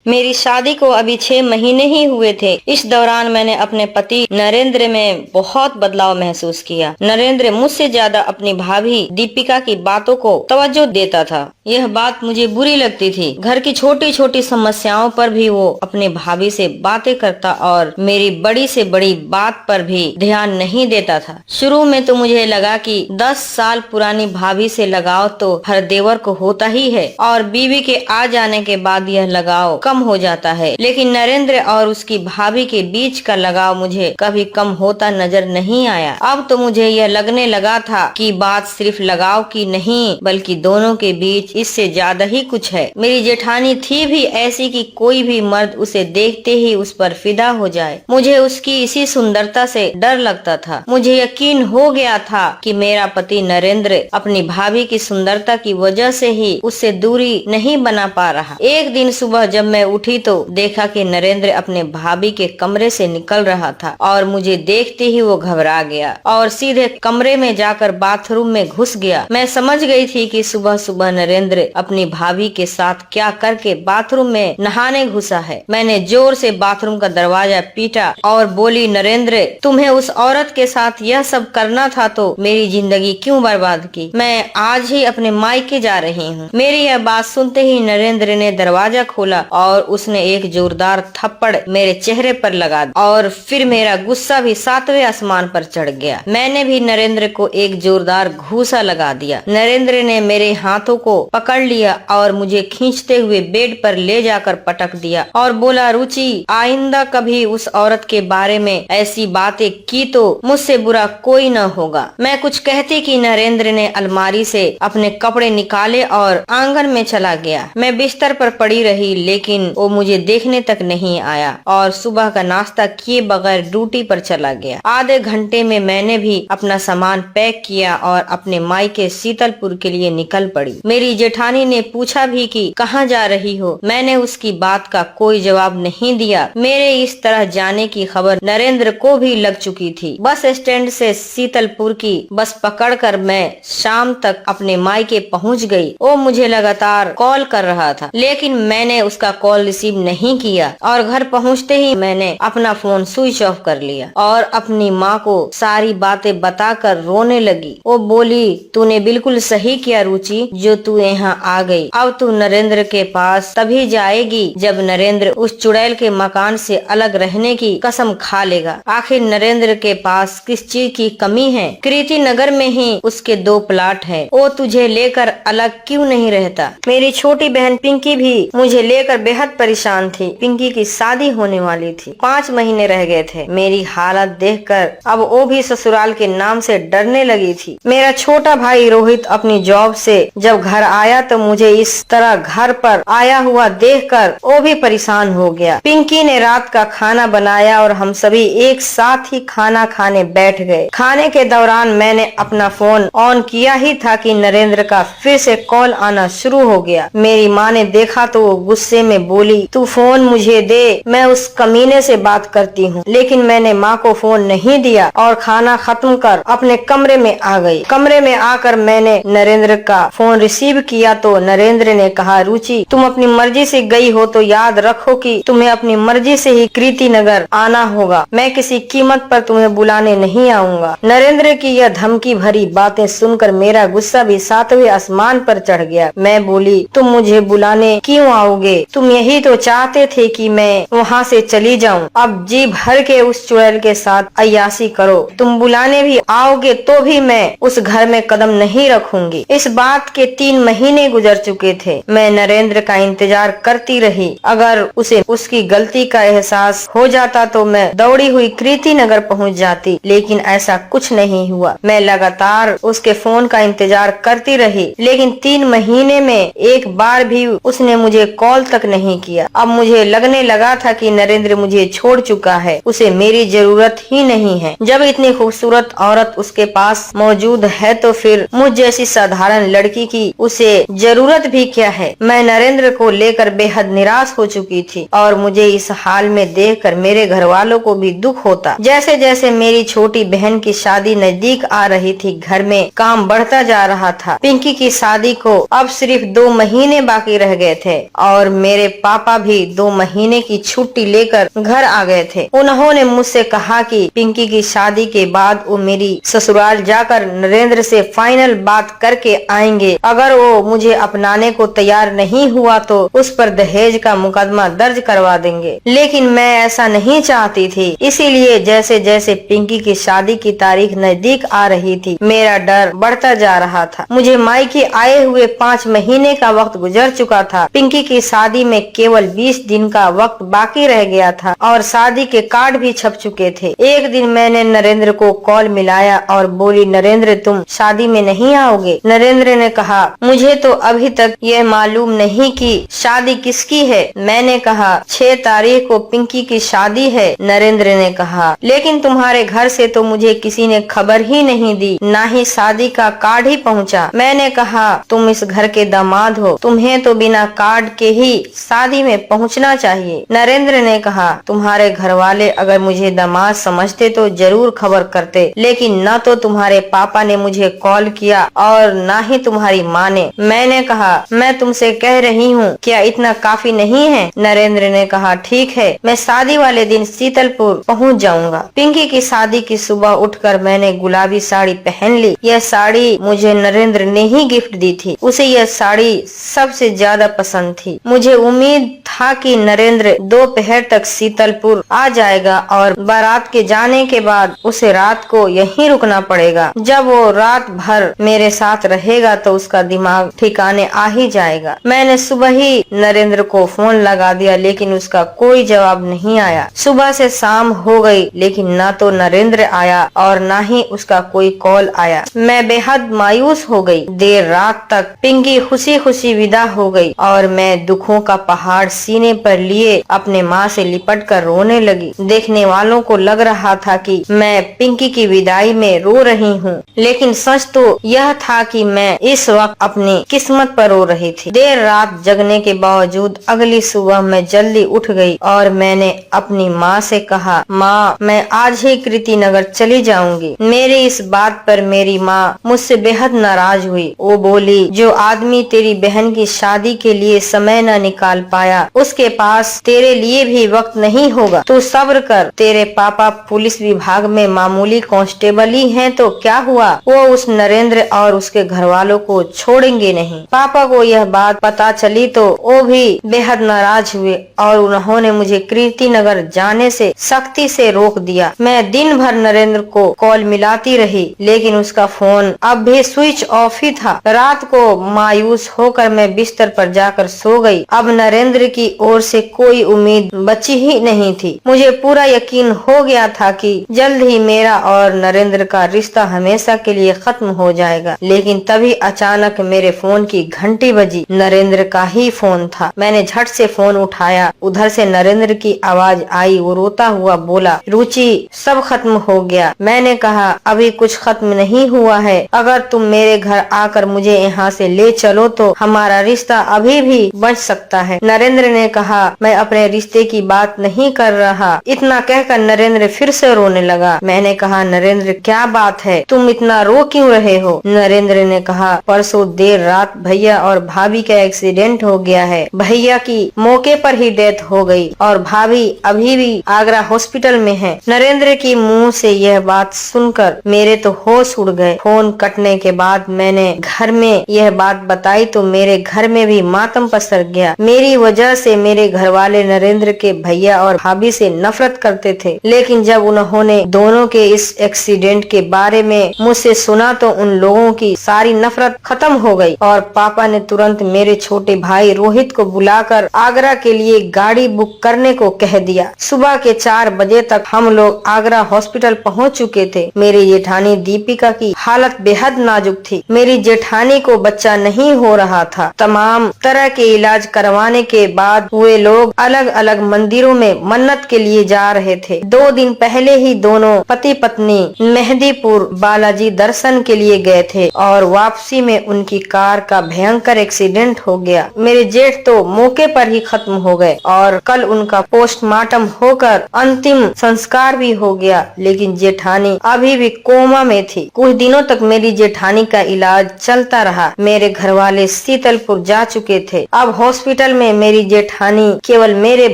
मेरी शादी को अभी 6 महीने ही हुए थे। इस दौरान मैंने अपने पति नरेंद्र में बहुत बदलाव महसूस किया। नरेंद्र मुझसे ज्यादा अपनी भाभी दीपिका की बातों को तवज्जो देता था। यह बात मुझे बुरी लगती थी। घर की छोटी छोटी समस्याओं पर भी वो अपने भाभी से बातें करता और मेरी बड़ी से बड़ी बात पर भी ध्यान नहीं देता था। शुरू में तो मुझे लगा कि 10 साल पुरानी भाभी से लगाव तो हर देवर को होता ही है और बीवी के आ जाने के बाद यह लगाव कम हो जाता है, लेकिन नरेंद्र और उसकी भाभी के बीच का लगाव मुझे कभी कम होता नजर नहीं आया। अब तो मुझे यह लगने लगा था कि बात सिर्फ लगाव की नहीं बल्कि दोनों के बीच इससे ज्यादा ही कुछ है। मेरी जेठानी थी भी ऐसी कि कोई भी मर्द उसे देखते ही उस पर फिदा हो जाए। मुझे उसकी इसी सुंदरता से डर लगता था। मुझे यकीन हो गया था कि मेरा पति नरेंद्र अपनी भाभी की सुंदरता की वजह से ही उससे दूरी नहीं बना पा रहा। एक दिन सुबह जब मैं उठी तो देखा कि नरेंद्र अपने भाभी के कमरे से निकल रहा था और मुझे देखते ही वो घबरा गया और सीधे कमरे में जाकर बाथरूम में घुस गया। मैं समझ गई थी कि सुबह सुबह नरेंद्र अपनी भाभी के साथ क्या करके बाथरूम में नहाने घुसा है। मैंने जोर से बाथरूम का दरवाजा पीटा और बोली, नरेंद्र, तुम्हें उस औरत के साथ यह सब करना था तो मेरी जिंदगी क्यों बर्बाद की? मैं आज ही अपने मायके जा रही हूँ। मेरी यह बात सुनते ही नरेंद्र ने दरवाजा खोला और उसने एक जोरदार थप्पड़ मेरे चेहरे पर लगा और फिर मेरा गुस्सा भी 7वें आसमान पर चढ़ गया। मैंने भी नरेंद्र को एक जोरदार घूसा लगा दिया। नरेंद्र ने मेरे हाथों को पकड़ लिया और मुझे खींचते हुए बेड पर ले जाकर पटक दिया और बोला, रुचि, आइंदा कभी उस औरत के बारे में ऐसी बातें की तो मुझसे बुरा कोई न होगा। मैं कुछ कहती कि नरेंद्र ने अलमारी से अपने कपड़े निकाले और आंगन में चला गया। मैं बिस्तर पर पड़ी रही लेकिन वो मुझे देखने तक नहीं आया और सुबह का नाश्ता किए बगैर ड्यूटी पर चला गया। आधे घंटे में मैंने भी अपना सामान पैक किया और अपने मायके शीतलपुर के लिए निकल पड़ी। मेरी जेठानी ने पूछा भी कि कहाँ जा रही हो। मैंने उसकी बात का कोई जवाब नहीं दिया। मेरे इस तरह जाने की खबर नरेंद्र को भी लग चुकी थी। बस स्टैंड से शीतलपुर की बस पकड़कर मैं शाम तक अपने मायके पहुँच गई। वो मुझे लगातार कॉल कर रहा था लेकिन मैंने उसका कॉल रिसीव नहीं किया और घर पहुंचते ही मैंने अपना फोन स्विच ऑफ कर लिया और अपनी माँ को सारी बातें बताकर रोने लगी। वो बोली, तूने बिल्कुल सही किया रुचि जो तू यहाँ आ गई। अब तू नरेंद्र के पास तभी जाएगी जब नरेंद्र उस चुड़ैल के मकान से अलग रहने की कसम खा लेगा। आखिर नरेंद्र के पास किस चीज की कमी है? कृति नगर में ही उसके 2 प्लाट है। वो तुझे लेकर अलग क्यों नहीं रहता? मेरी छोटी बहन पिंकी भी मुझे लेकर बेहद परेशान थी। पिंकी की शादी होने वाली थी। 5 महीने रह गए थे। मेरी हालत देखकर अब वो भी ससुराल के नाम से डरने लगी थी। मेरा छोटा भाई रोहित अपनी जॉब से जब घर आया तो मुझे इस तरह घर पर आया हुआ देखकर वो भी परेशान हो गया। पिंकी ने रात का खाना बनाया और हम सभी एक साथ ही खाना खाने बैठ गए। खाने के दौरान मैंने अपना फोन ऑन किया ही था कि नरेंद्र का फिर से कॉल आना शुरू हो गया। मेरी माँ ने देखा तो वो गुस्से में बोली, तू फोन मुझे दे, मैं उस कमीने से बात करती हूँ। लेकिन मैंने माँ को फोन नहीं दिया और खाना खत्म कर अपने कमरे में आ गई। कमरे में आकर मैंने नरेंद्र का फोन रिसीव किया तो नरेंद्र ने कहा, रुचि, तुम अपनी मर्जी से गई हो तो याद रखो कि तुम्हें अपनी मर्जी से ही कृति नगर आना होगा। मैं किसी कीमत पर तुम्हें बुलाने नहीं आऊंगा। नरेंद्र की यह धमकी भरी बातें सुनकर मेरा गुस्सा भी 7वें आसमान पर चढ़ गया। मैं बोली, तुम मुझे बुलाने क्यों आओगे? तुम यही तो चाहते थे कि मैं वहाँ से चली जाऊँ। अब जी भर के उस चुड़ैल के साथ अय्याशी करो। तुम बुलाने भी आओगे तो भी मैं उस घर में कदम नहीं रखूंगी। इस बात के 3 महीने गुजर चुके थे। मैं नरेंद्र का इंतजार करती रही। अगर उसे उसकी गलती का एहसास हो जाता तो मैं दौड़ी हुई कृति नगर पहुँच जाती, लेकिन ऐसा कुछ नहीं हुआ। मैं लगातार उसके फोन का इंतजार करती रही लेकिन 3 महीने में एक बार भी उसने मुझे कॉल तक नहीं किया। अब मुझे लगने लगा था कि नरेंद्र मुझे छोड़ चुका है, उसे मेरी जरूरत ही नहीं है। जब इतनी खूबसूरत औरत उसके पास मौजूद है तो फिर मुझ जैसी साधारण लड़की की उसे जरूरत भी क्या है? मैं नरेंद्र को लेकर बेहद निराश हो चुकी थी और मुझे इस हाल में देखकर मेरे घर वालों को भी दुख होता। जैसे जैसे मेरी छोटी बहन की शादी नजदीक आ रही थी, घर में काम बढ़ता जा रहा था। पिंकी की शादी को अब सिर्फ 2 महीने बाकी रह गए थे और मेरे पापा भी 2 महीने की छुट्टी लेकर घर आ गए थे। उन्होंने मुझसे कहा कि पिंकी की शादी के बाद वो मेरी ससुराल जाकर नरेंद्र से फाइनल बात करके आएंगे। अगर वो मुझे अपनाने को तैयार नहीं हुआ तो उस पर दहेज का मुकदमा दर्ज करवा देंगे। लेकिन मैं ऐसा नहीं चाहती थी, इसीलिए जैसे जैसे पिंकी की शादी की तारीख नजदीक आ रही थी, मेरा डर बढ़ता जा रहा था। मुझे मायके आए हुए 5 महीने का वक्त गुजर चुका था। पिंकी की शादी में केवल 20 दिन का वक्त बाकी रह गया था और शादी के कार्ड भी छप चुके थे। एक दिन मैंने नरेंद्र को कॉल मिलाया और बोली, नरेंद्र तुम शादी में नहीं आओगे? नरेंद्र ने कहा, मुझे तो अभी तक यह मालूम नहीं कि शादी किसकी है। मैंने कहा 6 तारीख को पिंकी की शादी है। नरेंद्र ने कहा, लेकिन तुम्हारे घर से तो मुझे किसी ने खबर ही नहीं दी, ना ही शादी का कार्ड ही पहुंचा। मैंने कहा तुम इस घर के दामाद हो, तुम्हें तो बिना कार्ड के ही शादी में पहुंचना चाहिए। नरेंद्र ने कहा, तुम्हारे घर वाले अगर मुझे दामाद समझते तो जरूर खबर करते, लेकिन न तो तुम्हारे पापा ने मुझे कॉल किया और न ही तुम्हारी माँ ने। मैंने कहा मैं तुमसे कह रही हूँ, क्या इतना काफी नहीं है? नरेंद्र ने कहा, ठीक है, मैं शादी वाले दिन शीतलपुर पहुँच जाऊंगा। पिंकी की शादी की सुबह उठकर मैंने गुलाबी साड़ी पहन ली। यह साड़ी मुझे नरेंद्र ने ही गिफ्ट दी थी। उसे यह साड़ी सबसे ज्यादा पसंद थी। मुझे उम्मीद था कि नरेंद्र दोपहर तक शीतलपुर आ जाएगा और बारात के जाने के बाद उसे रात को यहीं रुकना पड़ेगा। जब वो रात भर मेरे साथ रहेगा तो उसका दिमाग ठिकाने आ ही जाएगा। मैंने सुबह ही नरेंद्र को फोन लगा दिया, लेकिन उसका कोई जवाब नहीं आया। सुबह से शाम हो गई, लेकिन न तो नरेंद्र आया और न ही उसका कोई कॉल आया। मैं बेहद मायूस हो गई। देर रात तक पिंकी खुशी खुशी विदा हो गई और मैं दुखों का पहाड़ सीने पर लिए अपने माँ से लिपट कर रोने लगी। देखने वालों को लग रहा था कि मैं पिंकी की विदाई में रो रही हूँ, लेकिन सच तो यह था कि मैं इस वक्त अपनी किस्मत पर रो रही थी। देर रात जगने के बावजूद अगली सुबह मैं जल्दी उठ गई और मैंने अपनी माँ से कहा, माँ मैं आज ही कृति नगर चली जाऊंगी। मेरी इस बात पर मेरी माँ मुझसे बेहद नाराज हुई। वो बोली, जो आदमी तेरी बहन की शादी के लिए समय न निकाल पाया, उसके पास तेरे लिए भी वक्त नहीं होगा। तू सब्र कर। तेरे पापा पुलिस विभाग में मामूली कांस्टेबल ही हैं, तो क्या हुआ, वो उस नरेंद्र और उसके घर वालों को छोड़ेंगे नहीं। पापा को यह बात पता चली तो वो भी बेहद नाराज हुए और उन्होंने मुझे कीर्ति नगर जाने से सख्ती से रोक दिया। मैं दिन भर नरेंद्र को कॉल मिलाती रही, लेकिन उसका फोन अब भी स्विच ऑफ ही था। रात को मायूस होकर मैं बिस्तर पर जाकर सो गई। अब नरेंद्र की ओर से कोई उम्मीद बची ही नहीं थी। मुझे पूरा यकीन हो गया था कि जल्द ही मेरा और नरेंद्र का रिश्ता हमेशा के लिए खत्म हो जाएगा। लेकिन तभी अचानक मेरे फोन की घंटी बजी। नरेंद्र का ही फोन था। मैंने झट से फोन उठाया। उधर से नरेंद्र की आवाज आई। वो रोता हुआ बोला, रुचि सब खत्म हो गया। मैंने कहा, अभी कुछ खत्म नहीं हुआ है। अगर तुम मेरे घर आकर मुझे यहाँ से ले चलो तो हमारा रिश्ता अभी भी बच सकता है। नरेंद्र ने कहा, मैं अपने रिश्ते की बात नहीं कर रहा। इतना कहकर नरेंद्र फिर से रोने लगा। मैंने कहा, नरेंद्र क्या बात है, तुम इतना रो क्यों रहे हो? नरेंद्र ने कहा, परसों देर रात भैया और भाभी का एक्सीडेंट हो गया है। भैया की मौके पर ही डेथ हो गई और भाभी अभी भी आगरा हॉस्पिटल में है। नरेंद्र की मुंह से यह बात सुनकर मेरे तो होश उड़ गए। फोन कटने के बाद मैंने घर में यह बात बताई तो मेरे घर में भी मातम पसर गया। मेरी वजह से मेरे घर वाले नरेंद्र के भैया और भाभी से नफरत करते थे, लेकिन जब उन्होंने दोनों के इस एक्सीडेंट के बारे में मुझसे सुना तो उन लोगों की सारी नफरत खत्म हो गई और पापा ने तुरंत मेरे छोटे भाई रोहित को बुलाकर आगरा के लिए गाड़ी बुक करने को कह दिया। सुबह के 4 बजे तक हम लोग आगरा हॉस्पिटल पहुंच चुके थे। मेरी जेठानी दीपिका की हालत बेहद नाजुक थी। मेरी जेठानी को बच्चा नहीं हो रहा था। तमाम तरह के इलाज करवाने के बाद वे लोग अलग अलग मंदिरों में मन्नत के लिए जा रहे थे। 2 दिन पहले ही दोनों पति पत्नी मेहंदीपुर बालाजी दर्शन के लिए गए थे और वापसी में उनकी कार का भयंकर एक्सीडेंट हो गया। मेरे जेठ तो मौके पर ही खत्म हो गए और कल उनका पोस्टमार्टम होकर अंतिम संस्कार भी हो गया, लेकिन जेठानी अभी भी कोमा में थी। कुछ दिनों तक मेरी जेठानी का इलाज चलता रहा। मेरे घर वाले शीतलपुर जा चुके थे। अब हॉस्पिटल में मेरी जेठानी केवल मेरे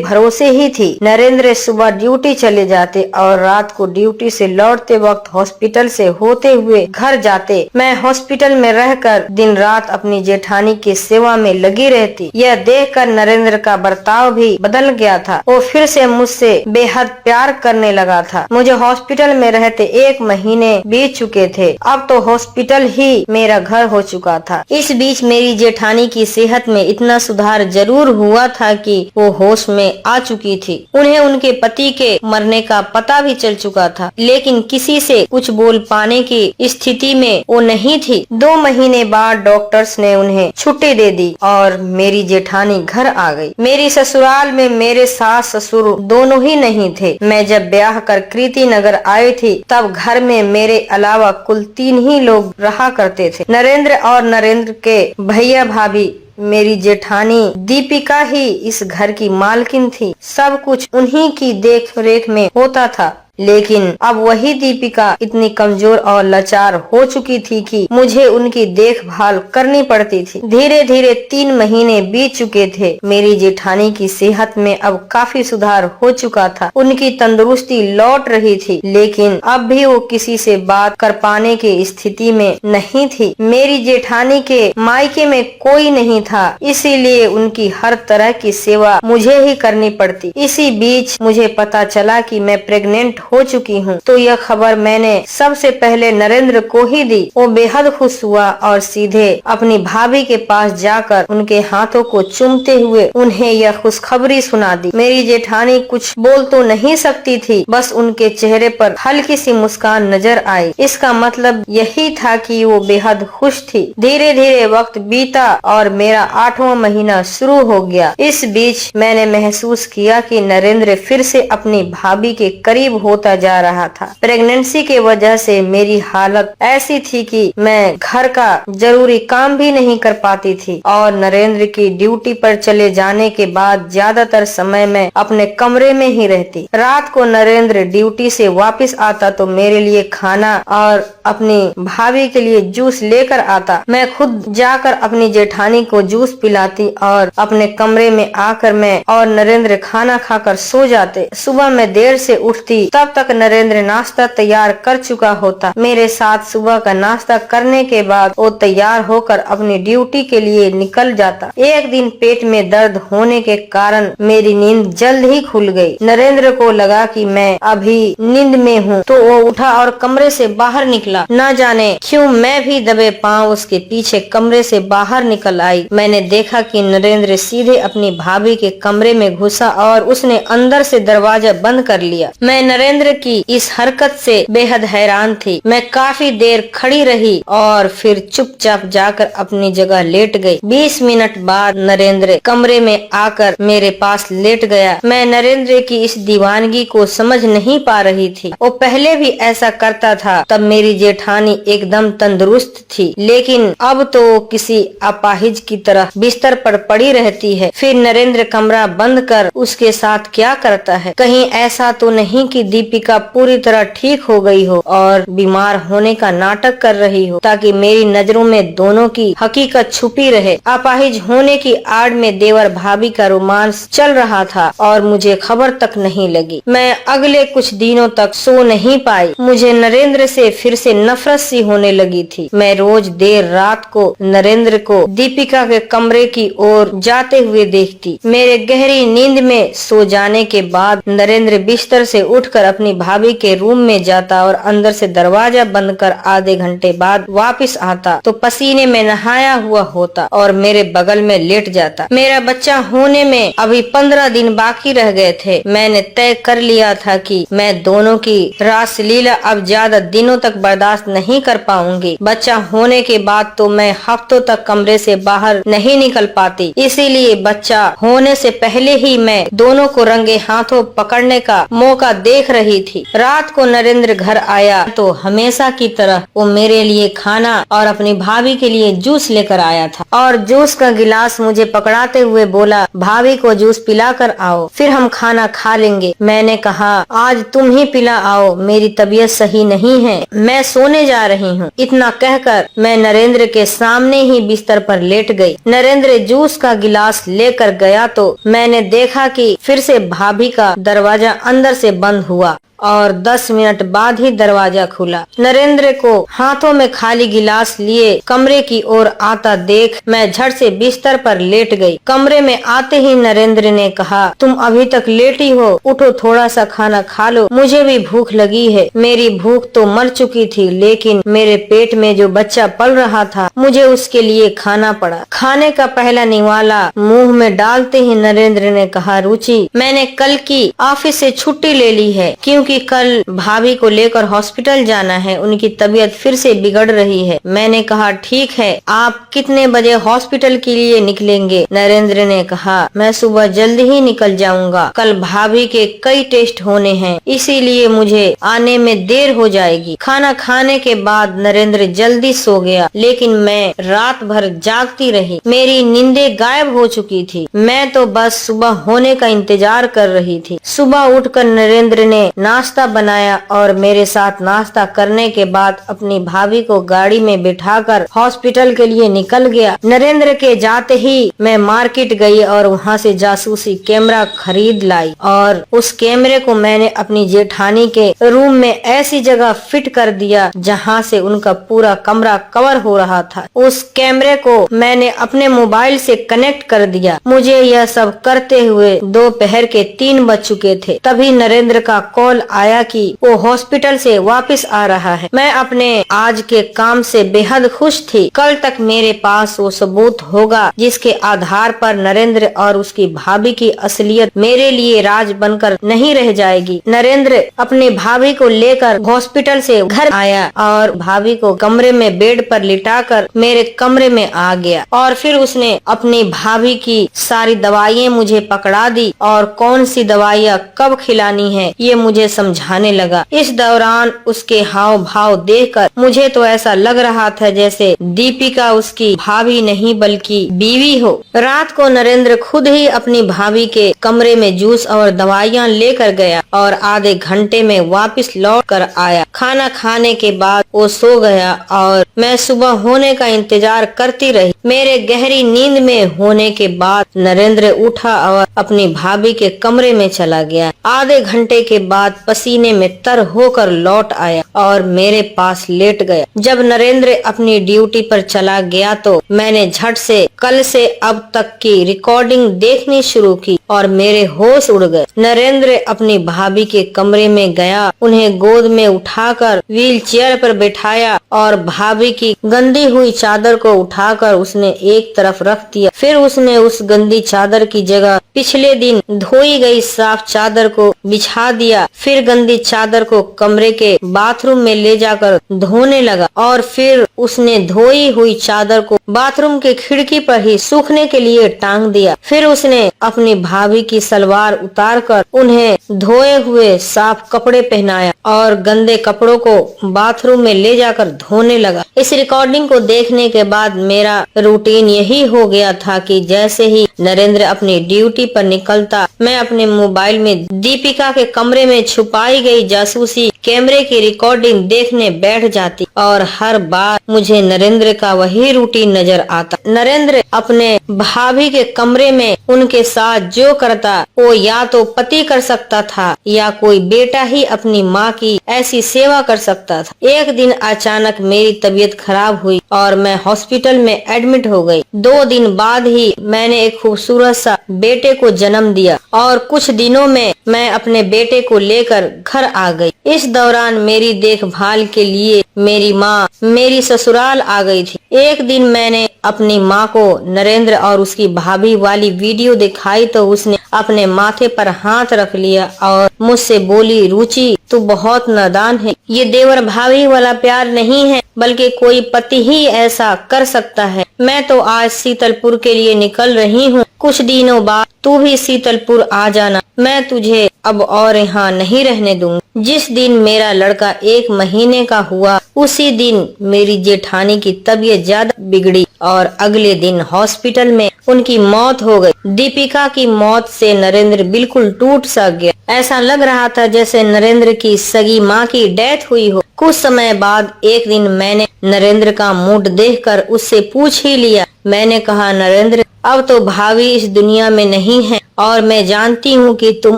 भरोसे ही थी। नरेंद्र सुबह ड्यूटी चले जाते और रात को ड्यूटी से लौटते वक्त हॉस्पिटल से होते हुए घर जाते। मैं हॉस्पिटल में रहकर दिन रात अपनी जेठानी की सेवा में लगी रहती। यह देखकर नरेंद्र का बर्ताव भी बदल गया था। वो फिर से मुझसे बेहद प्यार करने लगा था। मुझे हॉस्पिटल में रहते 1 महीने बीत चुके थे। अब तो हॉस्पिटल ही मेरा घर हो चुका था। इस बीच मेरी जेठानी की सेहत में इतना सुधार जरूर हुआ था कि वो होश में आ चुकी थी। उन्हें उनके पति के मरने का पता भी चल चुका था, लेकिन किसी से कुछ बोल पाने की स्थिति में वो नहीं थी। 2 महीने बाद डॉक्टर्स ने उन्हें छुट्टी दे दी और मेरी जेठानी घर आ गई। मेरी ससुराल में मेरे सास ससुर दोनों ही नहीं थे। मैं जब ब्याह कर कृति नगर आई थी तब घर में मेरे अलावा कुल 3 ही लोग रहा करते थे। नरेंद्र और नरेंद्र के भैया भाभी। मेरी जेठानी दीपिका ही इस घर की मालकिन थी। सब कुछ उन्हीं की देख रेख में होता था, लेकिन अब वही दीपिका इतनी कमजोर और लाचार हो चुकी थी कि मुझे उनकी देखभाल करनी पड़ती थी। धीरे धीरे 3 महीने बीत चुके थे। मेरी जेठानी की सेहत में अब काफी सुधार हो चुका था। उनकी तंदुरुस्ती लौट रही थी, लेकिन अब भी वो किसी से बात कर पाने की स्थिति में नहीं थी। मेरी जेठानी के मायके में कोई नहीं था, इसीलिए उनकी हर तरह की सेवा मुझे ही करनी पड़ती। इसी बीच मुझे पता चला कि मैं प्रेग्नेंट हो चुकी हूँ, तो यह खबर मैंने सबसे पहले नरेंद्र को ही दी। वो बेहद खुश हुआ और सीधे अपनी भाभी के पास जाकर उनके हाथों को चूमते हुए उन्हें यह खुशखबरी सुना दी। मेरी जेठानी कुछ बोल तो नहीं सकती थी, बस उनके चेहरे पर हल्की सी मुस्कान नजर आई। इसका मतलब यही था कि वो बेहद खुश थी। धीरे धीरे वक्त बीता और मेरा 8वां महीना शुरू हो गया। इस बीच मैंने महसूस किया कि नरेंद्र फिर से अपनी भाभी के करीब होता जा रहा था। प्रेगनेंसी के वजह से मेरी हालत ऐसी थी कि मैं घर का जरूरी काम भी नहीं कर पाती थी और नरेंद्र की ड्यूटी पर चले जाने के बाद ज्यादातर समय मैं अपने कमरे में ही रहती। रात को नरेंद्र ड्यूटी से वापस आता तो मेरे लिए खाना और अपनी भाभी के लिए जूस लेकर आता। मैं खुद जाकर अपनी जेठानी को जूस पिलाती और अपने कमरे में आकर मैं और नरेंद्र खाना खाकर सो जाते। सुबह मैं देर से उठती, तब तक नरेंद्र नाश्ता तैयार कर चुका होता। मेरे साथ सुबह का नाश्ता करने के बाद वो तैयार होकर अपनी ड्यूटी के लिए निकल जाता। एक दिन पेट में दर्द होने के कारण मेरी नींद जल्द ही खुल गई। नरेंद्र को लगा कि मैं अभी नींद में हूँ, तो वो उठा और कमरे से बाहर निकला। न जाने क्यों मैं भी दबे पांव उसके पीछे कमरे से बाहर निकल आई। मैंने देखा कि नरेंद्र सीधे अपनी भाभी के कमरे में घुसा और उसने अंदर से दरवाजा बंद कर लिया। मैं नरेंद्र की इस हरकत से बेहद हैरान थी। मैं काफी देर खड़ी रही और फिर चुपचाप जाकर अपनी जगह लेट गई। 20 मिनट बाद नरेंद्र कमरे में आकर मेरे पास लेट गया। मैं नरेंद्र की इस दीवानगी को समझ नहीं पा रही थी। वो पहले भी ऐसा करता था। तब मेरी जेठानी एकदम तंदुरुस्त थी, लेकिन अब तो किसी अपाहिज की तरह बिस्तर पर पड़ी रहती है। फिर नरेंद्र कमरा बंद कर उसके साथ क्या करता है? कहीं ऐसा तो नहीं कि दीपिका पूरी तरह ठीक हो गई हो और बीमार होने का नाटक कर रही हो ताकि मेरी नजरों में दोनों की हकीकत छुपी रहे। अपाहिज होने की आड़ में देवर भाभी का रोमांस चल रहा था और मुझे खबर तक नहीं लगी। मैं अगले कुछ दिनों तक सो नहीं पाई। मुझे नरेंद्र से फिर से नफरत सी होने लगी थी। मैं रोज देर रात को नरेंद्र को दीपिका के कमरे की ओर जाते हुए देखती। मेरे गहरी नींद में सो जाने के बाद नरेंद्र बिस्तर से उठकर अपनी भाभी के रूम में जाता और अंदर से दरवाजा बंद कर आधे घंटे बाद वापस आता तो पसीने में नहाया हुआ होता और मेरे बगल में लेट जाता। मेरा बच्चा होने में अभी 15 दिन बाकी रह गए थे। मैंने तय कर लिया था कि मैं दोनों की रासलीला अब ज्यादा दिनों तक बर्दाश्त नहीं कर पाऊंगी। बच्चा होने के बाद तो मैं हफ्तों तक कमरे से बाहर नहीं निकल पाती। इसीलिए बच्चा होने से पहले ही मैं दोनों को रंगे हाथों पकड़ने का मौका देख रही थी। रात को नरेंद्र घर आया तो हमेशा की तरह वो मेरे लिए खाना और अपनी भाभी के लिए जूस लेकर आया था और जूस का गिलास मुझे पकड़ाते हुए बोला, भाभी को जूस पिला कर आओ, फिर हम खाना खा लेंगे। मैंने कहा, आज तुम ही पिला आओ, मेरी तबीयत सही नहीं है, मैं सोने जा रही हूँ। इतना कहकर मैं नरेंद्र के सामने ही बिस्तर पर लेट गई। नरेंद्र जूस का गिलास लेकर गया तो मैंने देखा कि फिर से भाभी का दरवाजा अंदर से बंद हुआ और 10 मिनट बाद ही दरवाजा खुला। नरेंद्र को हाथों में खाली गिलास लिए कमरे की ओर आता देख मैं झट से बिस्तर पर लेट गई। कमरे में आते ही नरेंद्र ने कहा, तुम अभी तक लेटी हो, उठो थोड़ा सा खाना खा लो, मुझे भी भूख लगी है। मेरी भूख तो मर चुकी थी, लेकिन मेरे पेट में जो बच्चा पल रहा था मुझे उसके लिए खाना पड़ा। खाने का पहला निवाला मुंह में डालते ही नरेंद्र ने कहा, रुचि, मैंने कल की ऑफिस से छुट्टी ले ली है क्योंकि कल भाभी को लेकर हॉस्पिटल जाना है, उनकी तबीयत फिर से बिगड़ रही है। मैंने कहा, ठीक है, आप कितने बजे हॉस्पिटल के लिए निकलेंगे? नरेंद्र ने कहा, मैं सुबह जल्दी ही निकल जाऊंगा, कल भाभी के कई टेस्ट होने हैं, इसीलिए मुझे आने में देर हो जाएगी। खाना खाने के बाद नरेंद्र जल्दी सो गया, लेकिन मैं रात भर जागती रही। मेरी नींदें गायब हो चुकी थी, मैं तो बस सुबह होने का इंतजार कर रही थी। सुबह उठकर नरेंद्र ने नाश्ता बनाया और मेरे साथ नाश्ता करने के बाद अपनी भाभी को गाड़ी में बिठाकर हॉस्पिटल के लिए निकल गया। नरेंद्र के जाते ही मैं मार्केट गई और वहाँ से जासूसी कैमरा खरीद लाई और उस कैमरे को मैंने अपनी जेठानी के रूम में ऐसी जगह फिट कर दिया जहाँ से उनका पूरा कमरा कवर हो रहा था। उस कैमरे को मैंने अपने मोबाइल से कनेक्ट कर दिया। मुझे यह सब करते हुए दोपहर के 3 बज चुके थे। तभी नरेंद्र का कॉल आया कि वो हॉस्पिटल से वापस आ रहा है। मैं अपने आज के काम से बेहद खुश थी। कल तक मेरे पास वो सबूत होगा जिसके आधार पर नरेंद्र और उसकी भाभी की असलियत मेरे लिए राज बनकर नहीं रह जाएगी। नरेंद्र अपनी भाभी को लेकर हॉस्पिटल से घर आया और भाभी को कमरे में बेड पर लिटाकर मेरे कमरे में आ गया और फिर उसने अपनी भाभी की सारी दवाइयाँ मुझे पकड़ा दी और कौन सी दवाइयाँ कब खिलानी है ये मुझे समझाने लगा। इस दौरान उसके हाव भाव देखकर मुझे तो ऐसा लग रहा था जैसे दीपिका उसकी भाभी नहीं बल्कि बीवी हो। रात को नरेंद्र खुद ही अपनी भाभी के कमरे में जूस और दवाइयाँ लेकर गया और आधे घंटे में वापस लौट कर आया। खाना खाने के बाद वो सो गया और मैं सुबह होने का इंतजार करती रही। मेरे गहरी नींद में होने के बाद नरेंद्र उठा और अपनी भाभी के कमरे में चला गया। आधे घंटे के बाद पसीने में तर होकर लौट आया और मेरे पास लेट गया। जब नरेंद्र अपनी ड्यूटी पर चला गया तो मैंने झट से कल से अब तक की रिकॉर्डिंग देखनी शुरू की और मेरे होश उड़ गए। नरेंद्र अपनी भाभी के कमरे में गया, उन्हें गोद में उठाकर व्हील चेयर पर बैठाया और भाभी की गंदी हुई चादर को उठाकर उसने एक तरफ रख दिया। फिर उसने उस गंदी चादर की जगह पिछले दिन धोई गई साफ चादर को बिछा दिया। फिर गंदी चादर को कमरे के बाथरूम में ले जाकर धोने लगा और फिर उसने धोई हुई चादर को बाथरूम के खिड़की पर ही सूखने के लिए टांग दिया। फिर उसने अपनी भाभी की सलवार उतारकर उन्हें धोए हुए साफ कपड़े पहनाया और गंदे कपड़ों को बाथरूम में ले जाकर धोने लगा। इस रिकॉर्डिंग को देखने के बाद मेरा रूटीन यही हो गया था कि जैसे ही नरेंद्र अपनी ड्यूटी पर निकलता मैं अपने मोबाइल में दीपिका के कमरे में छुपाई गई जासूसी कैमरे की रिकॉर्डिंग देखने बैठ जाती और हर बार मुझे नरेंद्र का वही रूटीन नजर आता। नरेंद्र अपने भाभी के कमरे में उनके साथ जो करता वो या तो पति कर सकता था या कोई बेटा ही अपनी माँ की ऐसी सेवा कर सकता था। एक दिन अचानक मेरी तबीयत खराब हुई और मैं हॉस्पिटल में एडमिट हो गई। 2 दिन बाद ही मैंने एक खूबसूरत सा बेटे को जन्म दिया और कुछ दिनों में मैं अपने बेटे को लेकर घर आ गई। इस दौरान मेरी देखभाल के लिए मेरी माँ मेरी ससुराल आ गई थी। एक दिन मैंने अपनी माँ को नरेंद्र और उसकी भाभी वाली वीडियो दिखाई तो उसने अपने माथे पर हाथ रख लिया और मुझसे बोली, रुचि तू बहुत नादान है। ये देवर भाभी वाला प्यार नहीं है, बल्कि कोई पति ही ऐसा कर सकता है। मैं तो आज शीतलपुर के लिए निकल रही हूँ। कुछ दिनों बाद तू भी शीतलपुर आ जाना। मैं तुझे अब और यहाँ नहीं रहने दूंगी। जिस दिन मेरा लड़का 1 महीने का हुआ, उसी दिन मेरी जेठानी की तबीयत ज्यादा बिगड़ी और अगले दिन हॉस्पिटल में उनकी मौत हो गई। दीपिका की मौत से नरेंद्र बिल्कुल टूट सा गया। ऐसा लग रहा था जैसे नरेंद्र की सगी माँ की डेथ हुई हो। कुछ समय बाद एक दिन मैंने नरेंद्र का मूड देखकर उससे पूछ ही लिया। मैंने कहा, नरेंद्र अब तो भाभी इस दुनिया में नहीं है और मैं जानती हूँ कि तुम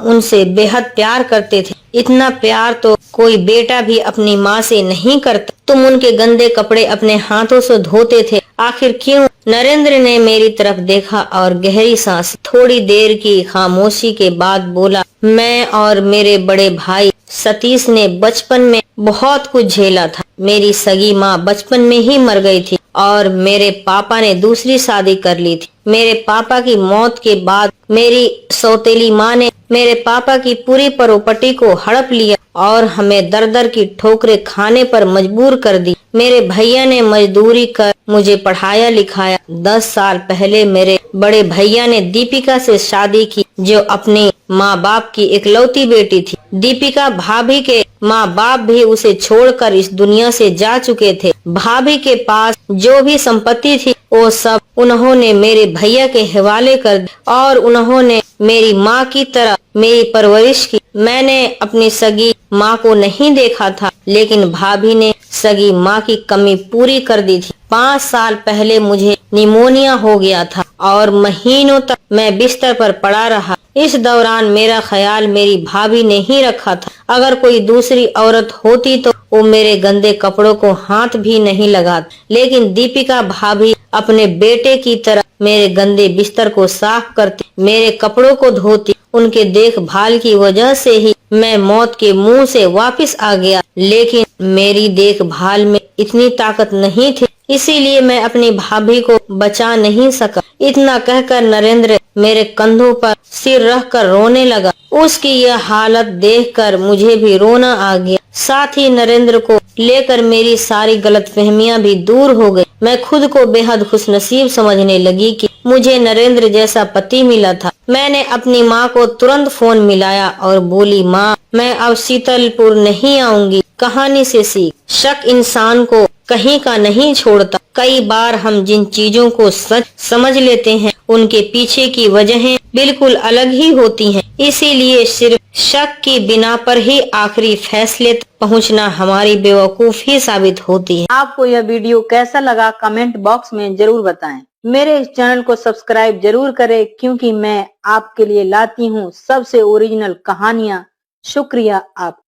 उनसे बेहद प्यार करते थे। इतना प्यार तो कोई बेटा भी अपनी माँ से नहीं करता। तुम उनके गंदे कपड़े अपने हाथों से धोते थे, आखिर क्यों? नरेंद्र ने मेरी तरफ देखा और गहरी सांस। थोड़ी देर की खामोशी के बाद बोला, मैं और मेरे बड़े भाई सतीश ने बचपन में बहुत कुछ झेला था। मेरी सगी माँ बचपन में ही मर गई थी और मेरे पापा ने दूसरी शादी कर ली थी। मेरे पापा की मौत के बाद मेरी सौतेली माँ ने मेरे पापा की पूरी प्रॉपर्टी को हड़प लिया और हमें दर दर की ठोकरें खाने पर मजबूर कर दी। मेरे भैया ने मजदूरी कर मुझे पढ़ाया लिखाया। 10 साल पहले मेरे बड़े भैया ने दीपिका से शादी की, जो अपने माँ बाप की इकलौती बेटी थी। दीपिका भाभी के माँ बाप भी उसे छोड़कर इस दुनिया से जा चुके थे। भाभी के पास जो भी संपत्ति थी वो सब उन्होंने मेरे भैया के हवाले कर दी और उन्होंने मेरी माँ की तरह मेरी परवरिश की। मैंने अपनी सगी माँ को नहीं देखा था, लेकिन भाभी ने सगी माँ की कमी पूरी कर दी थी। 5 साल पहले मुझे निमोनिया हो गया था और महीनों तक मैं बिस्तर पर पड़ा रहा। इस दौरान मेरा ख्याल मेरी भाभी ने ही रखा था। अगर कोई दूसरी औरत होती तो वो मेरे गंदे कपड़ों को हाथ भी नहीं लगाती, लेकिन दीपिका भाभी अपने बेटे की तरह मेरे गंदे बिस्तर को साफ करती, मेरे कपड़ों को धोती। उनके देखभाल की वजह से ही मैं मौत के मुंह से वापस आ गया, लेकिन मेरी देखभाल में इतनी ताकत नहीं थी, इसीलिए मैं अपनी भाभी को बचा नहीं सका। इतना कहकर नरेंद्र मेरे कंधों पर सिर रखकर रोने लगा। उसकी यह हालत देखकर मुझे भी रोना आ गया। साथ ही नरेंद्र को लेकर मेरी सारी गलतफहमियां भी दूर हो गई। मैं खुद को बेहद खुशनसीब समझने लगी कि मुझे नरेंद्र जैसा पति मिला था। मैंने अपनी माँ को तुरंत फोन मिलाया और बोली, माँ मैं अब शीतलपुर नहीं आऊंगी। कहानी से सीख, शक इंसान को कहीं का नहीं छोड़ता। कई बार हम जिन चीजों को सच समझ लेते हैं उनके पीछे की वजहें बिल्कुल अलग ही होती हैं। इसीलिए सिर्फ शक की बिना पर ही आखिरी फैसले तक पहुंचना हमारी बेवकूफी साबित होती है। आपको यह वीडियो कैसा लगा कमेंट बॉक्स में जरूर बताएं। मेरे इस चैनल को सब्सक्राइब जरूर करें, क्योंकि मैं आपके लिए लाती हूँ सबसे ओरिजिनल कहानियाँ। शुक्रिया आप